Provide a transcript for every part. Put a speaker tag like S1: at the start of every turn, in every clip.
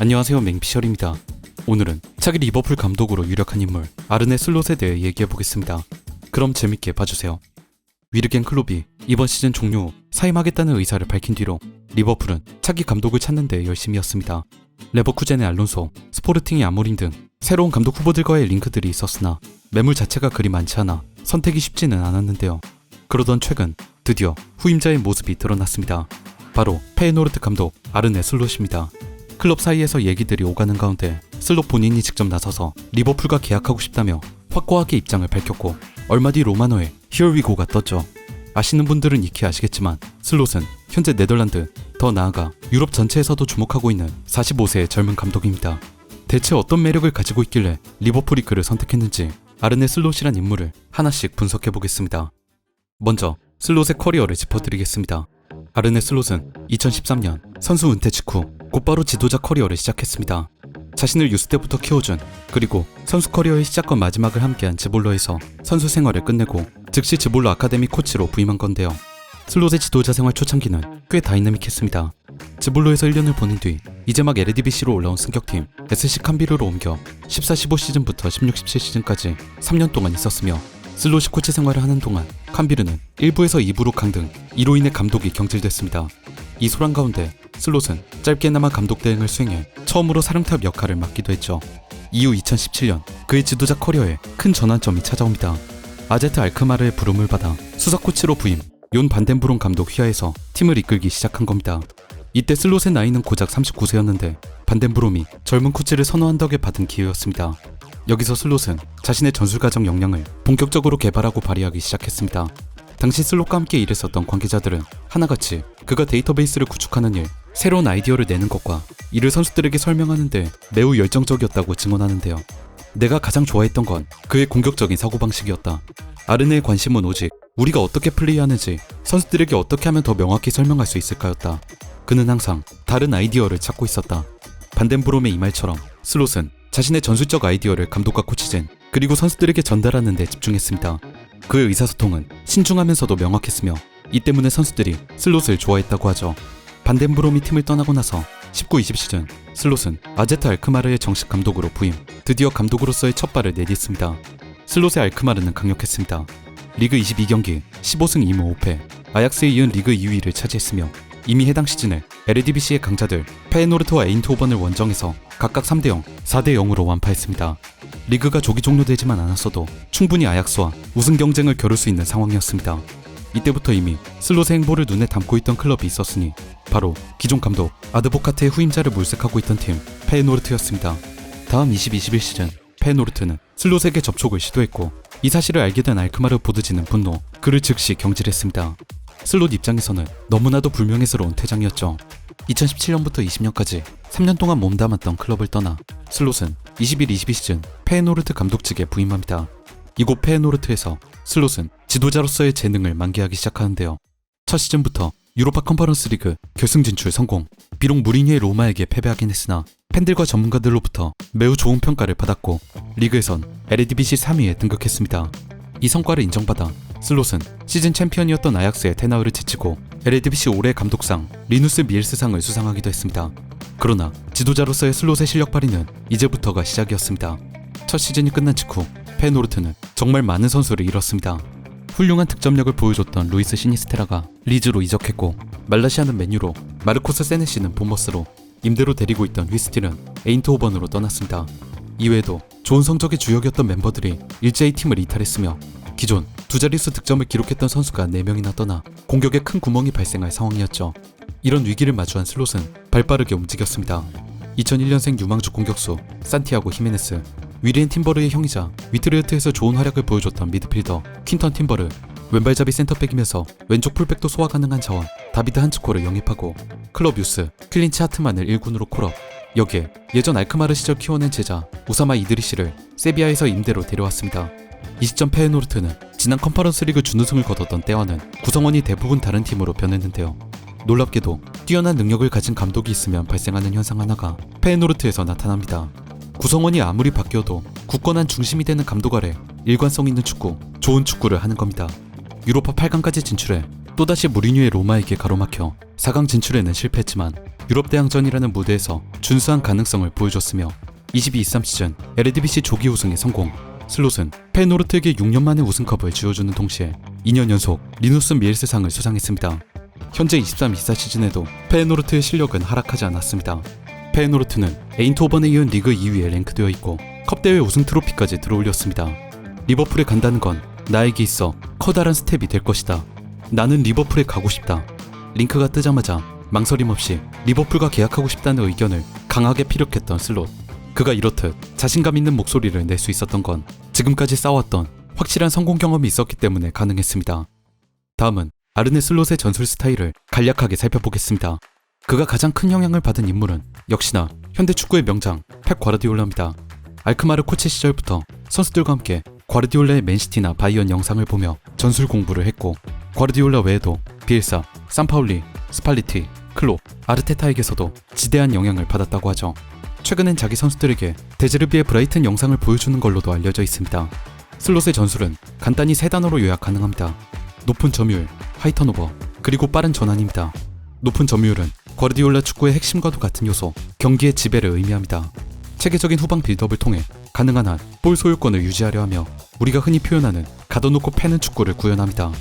S1: 안녕하세요, 맹피셜입니다. 오늘은 차기 리버풀 감독으로 유력한 인물 아르네 슬롯에 대해 얘기해보겠습니다. 그럼 재밌게 봐주세요. 위르겐 클롭이 이번 시즌 종료 후 사임하겠다는 의사를 밝힌 뒤로 리버풀은 차기 감독을 찾는 데 열심이었습니다. 레버쿠젠의 알론소, 스포르팅의 아모린 등 새로운 감독 후보들과의 링크들이 있었으나 매물 자체가 그리 많지 않아 선택이 쉽지는 않았는데요. 그러던 최근 드디어 후임자의 모습이 드러났습니다. 바로 페예노르트 감독 아르네 슬롯입니다. 클럽 사이에서 얘기들이 오가는 가운데 슬롯 본인이 직접 나서서 리버풀과 계약하고 싶다며 확고하게 입장을 밝혔고, 얼마 뒤 로마노의 Here We Go가 떴죠. 아시는 분들은 익히 아시겠지만 슬롯은 현재 네덜란드, 더 나아가 유럽 전체에서도 주목하고 있는 45세의 젊은 감독입니다. 대체 어떤 매력을 가지고 있길래 리버풀이 그를 선택했는지 아르네 슬롯이란 인물을 하나씩 분석해보겠습니다. 먼저 슬롯의 커리어를 짚어드리겠습니다. 아르네 슬롯은 2013년 선수 은퇴 직후 곧바로 지도자 커리어를 시작했습니다. 자신을 유스 때부터 키워준, 그리고 선수 커리어의 시작과 마지막을 함께한 지볼러에서 선수 생활을 끝내고 즉시 지볼러 아카데미 코치로 부임한 건데요. 슬롯의 지도자 생활 초창기는 꽤 다이나믹했습니다. 지볼러에서 1년을 보낸 뒤 이제 막 에르디비시로 올라온 승격팀 SC 캄비르로 옮겨 14-15 시즌부터 16-17 시즌까지 3년 동안 있었으며, 슬롯이 코치 생활을 하는 동안 캄비르는 1부에서 2부로 강등, 이로 인해 감독이 경질됐습니다. 이 소란 가운데 슬롯은 짧게나마 감독 대행을 수행해 처음으로 사령탑 역할을 맡기도 했죠. 이후 2017년 그의 지도자 커리어에 큰 전환점이 찾아옵니다. 아제트 알크마르의 부름을 받아 수석 코치로 부임, 욘 반덴브론 감독 휘하에서 팀을 이끌기 시작한 겁니다. 이때 슬롯의 나이는 고작 39세였는데 반덴브롬이 젊은 코치를 선호한 덕에 받은 기회였습니다. 여기서 슬롯은 자신의 전술가정 역량을 본격적으로 개발하고 발휘하기 시작했습니다. 당시 슬롯과 함께 일했었던 관계자들은 하나같이 그가 데이터베이스를 구축하는 일, 새로운 아이디어를 내는 것과 이를 선수들에게 설명하는데 매우 열정적이었다고 증언하는데요. 내가 가장 좋아했던 건 그의 공격적인 사고방식이었다. 아르네의 관심은 오직 우리가 어떻게 플레이하는지, 선수들에게 어떻게 하면 더 명확히 설명할 수 있을까였다. 그는 항상 다른 아이디어를 찾고 있었다. 반덴브롬의 이 말처럼 슬롯은 자신의 전술적 아이디어를 감독과 코치진, 그리고 선수들에게 전달하는 데 집중했습니다. 그의 의사소통은 신중하면서도 명확했으며 이 때문에 선수들이 슬롯을 좋아했다고 하죠. 반덴브롬이 팀을 떠나고 나서 19-20 시즌 슬롯은 아제트 알크마르의 정식 감독으로 부임, 드디어 감독으로서의 첫 발을 내딛습니다. 슬롯의 알크마르는 강력했습니다. 리그 22경기 15승 2무 5패, 아약스에 이은 리그 2위를 차지했으며 이미 해당 시즌에 에르디비시의 강자들 페예노르트와 에인트호번을 원정에서 각각 3-0, 4-0으로 완파했습니다. 리그가 조기 종료되지만 않았어도 충분히 아약스와 우승 경쟁을 겨룰 수 있는 상황이었습니다. 이때부터 이미 슬롯의 행보를 눈에 담고 있던 클럽이 있었으니 바로 기존 감독 아드보카트의 후임자를 물색하고 있던 팀 페예노르트였습니다. 다음 20-21 시즌 페예노르트는 슬롯에게 접촉을 시도했고, 이 사실을 알게 된 알크마르 보드진은 분노, 그를 즉시 경질했습니다. 슬롯 입장에서는 너무나도 불명예스러운 퇴장이었죠. 2017년부터 20년까지 3년 동안 몸담았던 클럽을 떠나 슬롯은 21-22 시즌 페예노르트 감독직에 부임합니다. 이곳 페예노르트에서 슬롯은 지도자로서의 재능을 만개하기 시작하는데요. 첫 시즌부터 유로파 컨퍼런스 리그 결승 진출 성공, 비록 무리뉴의 로마에게 패배하긴 했으나 팬들과 전문가들로부터 매우 좋은 평가를 받았고 리그에선 에르디비시 3위에 등극했습니다. 이 성과를 인정받아 슬롯은 시즌 챔피언이었던 아약스의 테나우를 제치고 에르디비시 올해 감독상 리누스 미엘스상을 수상하기도 했습니다. 그러나 지도자로서의 슬롯의 실력 발휘는 이제부터가 시작이었습니다. 첫 시즌이 끝난 직후 페예노르트는 정말 많은 선수를 잃었습니다. 훌륭한 득점력을 보여줬던 루이스 시니스테라가 리즈로 이적했고, 말라시아는 맨유로, 마르코스 세네시는 보머스로, 임대로 데리고 있던 휘스틸은 에인트호번으로 떠났습니다. 이외에도 좋은 성적의 주역이었던 멤버들이 일제히 팀을 이탈했으며 기존 두 자릿수 득점을 기록했던 선수가 4명이나 떠나 공격에 큰 구멍이 발생할 상황이었죠. 이런 위기를 마주한 슬롯은 발빠르게 움직였습니다. 2001년생 유망주 공격수 산티아고 히메네스, 위리엔 팀버르의 형이자 위트르흐트에서 좋은 활약을 보여줬던 미드필더 퀸턴 팀버르, 왼발잡이 센터백이면서 왼쪽 풀백도 소화 가능한 자원 다비드 한츠코를 영입하고 클럽 유스 클린치 하트만을 1군으로 콜업, 여기에 예전 알크마르 시절 키워낸 제자 우사마 이드리시를 세비야에서 임대로 데려왔습니다. 이 시점 페예노르트는 지난 컨퍼런스 리그 준우승을 거뒀던 때와는 구성원이 대부분 다른 팀으로 변했는데요. 놀랍게도 뛰어난 능력을 가진 감독이 있으면 발생하는 현상 하나가 페예노르트에서 나타납니다. 구성원이 아무리 바뀌어도 굳건한 중심이 되는 감독 아래 일관성 있는 축구, 좋은 축구를 하는 겁니다. 유로파 8강까지 진출해 또다시 무리뉴의 로마에게 가로막혀 4강 진출에는 실패했지만 유럽 대항전이라는 무대에서 준수한 가능성을 보여줬으며 22-23 시즌 에레디비시 조기 우승에 성공. 슬롯은 페노르트에게 6년 만에 우승컵을 쥐어주는 동시에 2년 연속 리누스 미엘스상을 수상했습니다. 현재 23-24 시즌에도 페노르트의 실력은 하락하지 않았습니다. 페노르트는 에인트호번에 이은 리그 2위에 랭크되어 있고 컵대회 우승 트로피까지 들어올렸습니다. 리버풀에 간다는 건 나에게 있어 커다란 스텝이 될 것이다. 나는 리버풀에 가고 싶다. 링크가 뜨자마자 망설임 없이 리버풀과 계약하고 싶다는 의견을 강하게 피력했던 슬롯. 그가 이렇듯 자신감 있는 목소리를 낼 수 있었던 건 지금까지 쌓아왔던 확실한 성공 경험이 있었기 때문에 가능했습니다. 다음은 아르네 슬롯의 전술 스타일을 간략하게 살펴보겠습니다. 그가 가장 큰 영향을 받은 인물은 역시나 현대 축구의 명장 펩 과르디올라입니다. 알크마르 코치 시절부터 선수들과 함께 과르디올라의 맨시티나 바이언 영상을 보며 전술 공부를 했고 과르디올라 외에도 비엘사, 산파울리, 스팔리티, 클롭, 아르테타에게서도 지대한 영향을 받았다고 하죠. 최근엔 자기 선수들에게 데제르비의 브라이튼 영상을 보여주는 걸로도 알려져 있습니다. 슬롯의 전술은 간단히 세 단어로 요약 가능합니다. 높은 점유율, 하이 턴오버, 그리고 빠른 전환입니다. 높은 점유율은 과르디올라 축구의 핵심과도 같은 요소, 경기의 지배를 의미합니다. 체계적인 후방 빌드업을 통해 가능한 한 볼 소유권을 유지하려 하며 우리가 흔히 표현하는 가둬놓고 패는 축구를 구현합니다.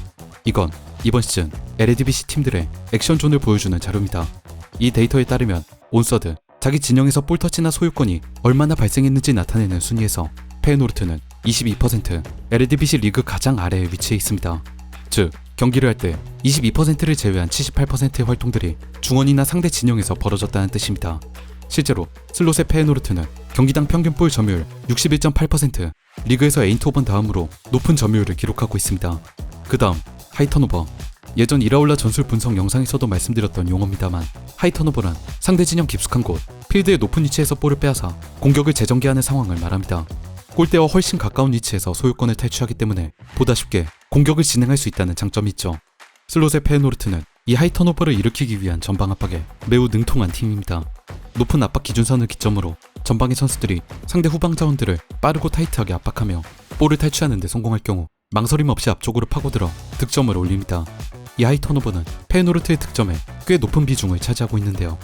S1: 이건 이번 시즌 에레디비시 팀들의 액션존을 보여주는 자료입니다. 이 데이터에 따르면 온서드, 자기 진영에서 볼터치나 소유권이 얼마나 발생했는지 나타내는 순위에서 페노르트는 22%, 에레디비시 리그 가장 아래에 위치해 있습니다. 즉, 경기를 할 때 22%를 제외한 78%의 활동들이 중원이나 상대 진영에서 벌어졌다는 뜻입니다. 실제로 슬롯의 페노르트는 경기당 평균 볼 점유율 61.8%, 리그에서 에인트호번 다음으로 높은 점유율을 기록하고 있습니다. 그 다음 하이 턴오버. 예전 이라올라 전술 분석 영상에서도 말씀드렸던 용어입니다만 하이 턴오버란 상대 진영 깊숙한 곳, 필드의 높은 위치에서 볼을 빼앗아 공격을 재전개하는 상황을 말합니다. 골대와 훨씬 가까운 위치에서 소유권을 탈취하기 때문에 보다 쉽게 공격을 진행할 수 있다는 장점이 있죠. 슬롯의 페노르트는 이 하이 턴오버를 일으키기 위한 전방 압박에 매우 능통한 팀입니다. 높은 압박 기준선을 기점으로 전방의 선수들이 상대 후방 자원들을 빠르고 타이트하게 압박하며 볼을 탈취하는 데 성공할 경우 망설임 없이 앞쪽으로 파고들어 득점을 올립니다. 이 하이 턴오버는 페노르트의 득점에 꽤 높은 비중을 차지하고 있는데요.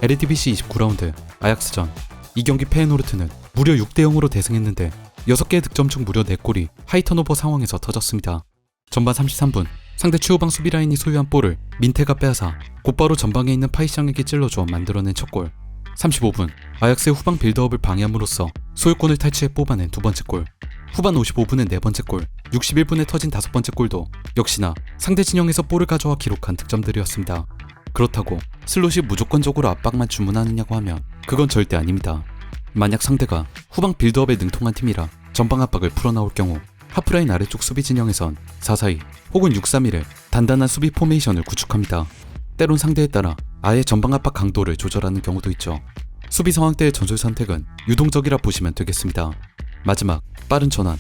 S1: 에레디비시 29라운드 아약스전, 이 경기 페노르트는 무려 6대0으로 대승했는데 6개의 득점 중 무려 4골이 하이 턴오버 상황에서 터졌습니다. 전반 33분 상대 최후방 수비라인이 소유한 볼을 민테가 빼앗아 곧바로 전방에 있는 파이샹에게 찔러줘 만들어낸 첫 골. 35분 아약스의 후방 빌드업을 방해함으로써 소유권을 탈취해 뽑아낸 두 번째 골. 후반 55분의 네 번째 골, 61분에 터진 다섯 번째 골도 역시나 상대 진영에서 볼을 가져와 기록한 득점들이었습니다. 그렇다고 슬롯이 무조건적으로 압박만 주문하느냐고 하면 그건 절대 아닙니다. 만약 상대가 후방 빌드업에 능통한 팀이라 전방 압박을 풀어나올 경우 하프라인 아래쪽 수비 진영에선 4-4-2 혹은 6-3-1의 단단한 수비 포메이션을 구축합니다. 때론 상대에 따라 아예 전방 압박 강도를 조절하는 경우도 있죠. 수비 상황 때의 전술 선택은 유동적이라 보시면 되겠습니다. 마지막, 빠른 전환.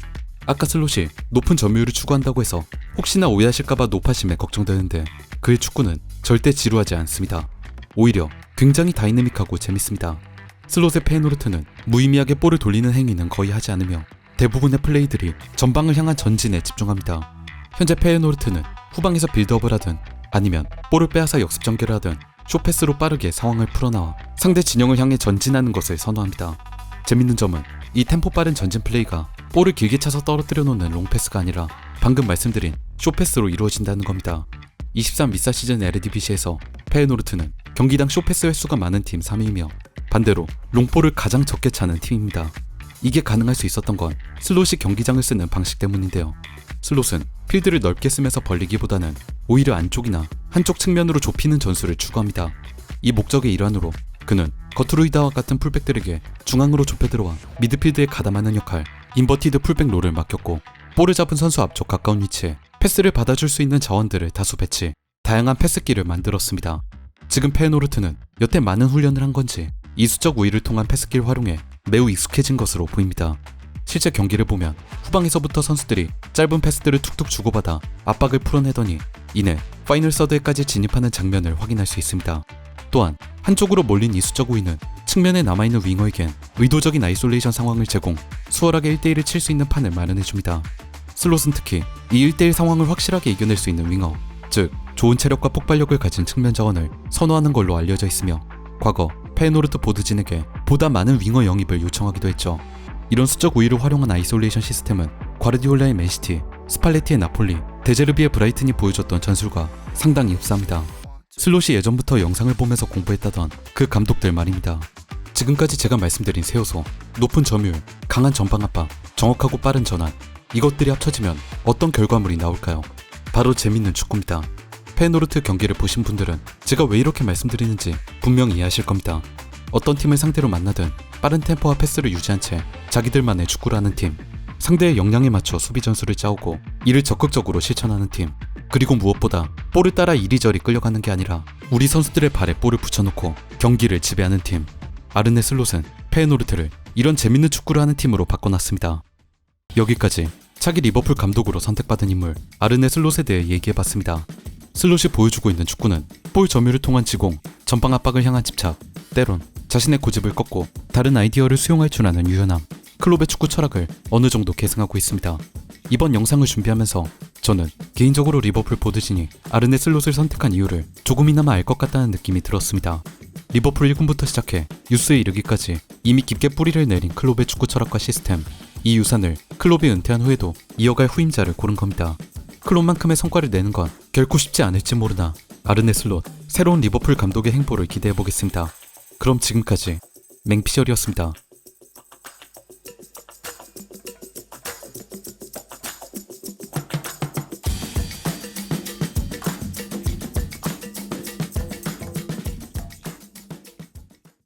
S1: 아까 슬롯이 높은 점유율을 추구한다고 해서 혹시나 오해하실까봐 노파심에 걱정되는데 그의 축구는 절대 지루하지 않습니다. 오히려 굉장히 다이내믹하고 재밌습니다. 슬롯의 페노르트는 무의미하게 볼을 돌리는 행위는 거의 하지 않으며 대부분의 플레이들이 전방을 향한 전진에 집중합니다. 현재 페노르트는 후방에서 빌드업을 하든 아니면 볼을 빼앗아 역습 전개를 하든 쇼패스로 빠르게 상황을 풀어나와 상대 진영을 향해 전진하는 것을 선호합니다. 재밌는 점은 이 템포 빠른 전진 플레이가 볼을 길게 차서 떨어뜨려 놓는 롱패스가 아니라 방금 말씀드린 쇼패스로 이루어진다는 겁니다. 23-24 시즌 에레디비시에서 페노르트는 경기당 쇼패스 횟수가 많은 팀 3위이며 반대로 롱볼을 가장 적게 차는 팀입니다. 이게 가능할 수 있었던 건 슬롯이 경기장을 쓰는 방식 때문인데요. 슬롯은 필드를 넓게 쓰면서 벌리기보다는 오히려 안쪽이나 한쪽 측면으로 좁히는 전술을 추구합니다. 이 목적의 일환으로 그는 거트루이다와 같은 풀백들에게 중앙으로 좁혀 들어와 미드필드에 가담하는 역할, 인버티드 풀백 롤을 맡겼고 볼을 잡은 선수 앞쪽 가까운 위치에 패스를 받아줄 수 있는 자원들을 다수 배치, 다양한 패스기를 만들었습니다. 지금 페노르트는 여태 많은 훈련을 한 건지 이수적 우위를 통한 패스기를 활용해 매우 익숙해진 것으로 보입니다. 실제 경기를 보면 후방에서부터 선수들이 짧은 패스들을 툭툭 주고받아 압박을 풀어내더니 이내 파이널 서드에까지 진입하는 장면을 확인할 수 있습니다. 또한 한쪽으로 몰린 이수적 우위는 측면에 남아있는 윙어에겐 의도적인 아이솔레이션 상황을 제공, 수월하게 1대1을 칠 수 있는 판을 마련해줍니다. 슬롯은 특히 이 1대1 상황을 확실하게 이겨낼 수 있는 윙어, 즉 좋은 체력과 폭발력을 가진 측면 자원을 선호하는 걸로 알려져 있으며 과거 페노르트 보드진에게 보다 많은 윙어 영입을 요청하기도 했죠. 이런 수적 우위를 활용한 아이솔레이션 시스템은 과르디올라의 맨시티, 스팔레티의 나폴리, 데제르비의 브라이튼이 보여줬던 전술과 상당히 흡사합니다. 슬롯이 예전부터 영상을 보면서 공부했다던 그 감독들 말입니다. 지금까지 제가 말씀드린 세 요소, 높은 점유율, 강한 전방 압박, 정확하고 빠른 전환, 이것들이 합쳐지면 어떤 결과물이 나올까요? 바로 재밌는 축구입니다. 페노르트 경기를 보신 분들은 제가 왜 이렇게 말씀드리는지 분명히 이해하실 겁니다. 어떤 팀을 상대로 만나든 빠른 템포와 패스를 유지한 채 자기들만의 축구를 하는 팀, 상대의 역량에 맞춰 수비 전술을 짜오고 이를 적극적으로 실천하는 팀, 그리고 무엇보다 볼을 따라 이리저리 끌려가는 게 아니라 우리 선수들의 발에 볼을 붙여놓고 경기를 지배하는 팀. 아르네 슬롯은 페노르트를 이런 재밌는 축구를 하는 팀으로 바꿔놨습니다. 여기까지 차기 리버풀 감독으로 선택받은 인물 아르네 슬롯에 대해 얘기해봤습니다. 슬롯이 보여주고 있는 축구는 볼 점유를 통한 지공, 전방 압박을 향한 집착, 때론 자신의 고집을 꺾고 다른 아이디어를 수용할 줄 아는 유연함, 클롭의 축구 철학을 어느 정도 계승하고 있습니다. 이번 영상을 준비하면서 저는 개인적으로 리버풀 보드진이 아르네 슬롯을 선택한 이유를 조금이나마 알 것 같다는 느낌이 들었습니다. 리버풀 1군부터 시작해 유스에 이르기까지 이미 깊게 뿌리를 내린 클롭의 축구 철학과 시스템, 이 유산을 클롭이 은퇴한 후에도 이어갈 후임자를 고른 겁니다. 클롭만큼의 성과를 내는 건 결코 쉽지 않을지 모르나 아르네 슬롯, 새로운 리버풀 감독의 행보를 기대해보겠습니다. 그럼 지금까지 맹피셜이었습니다.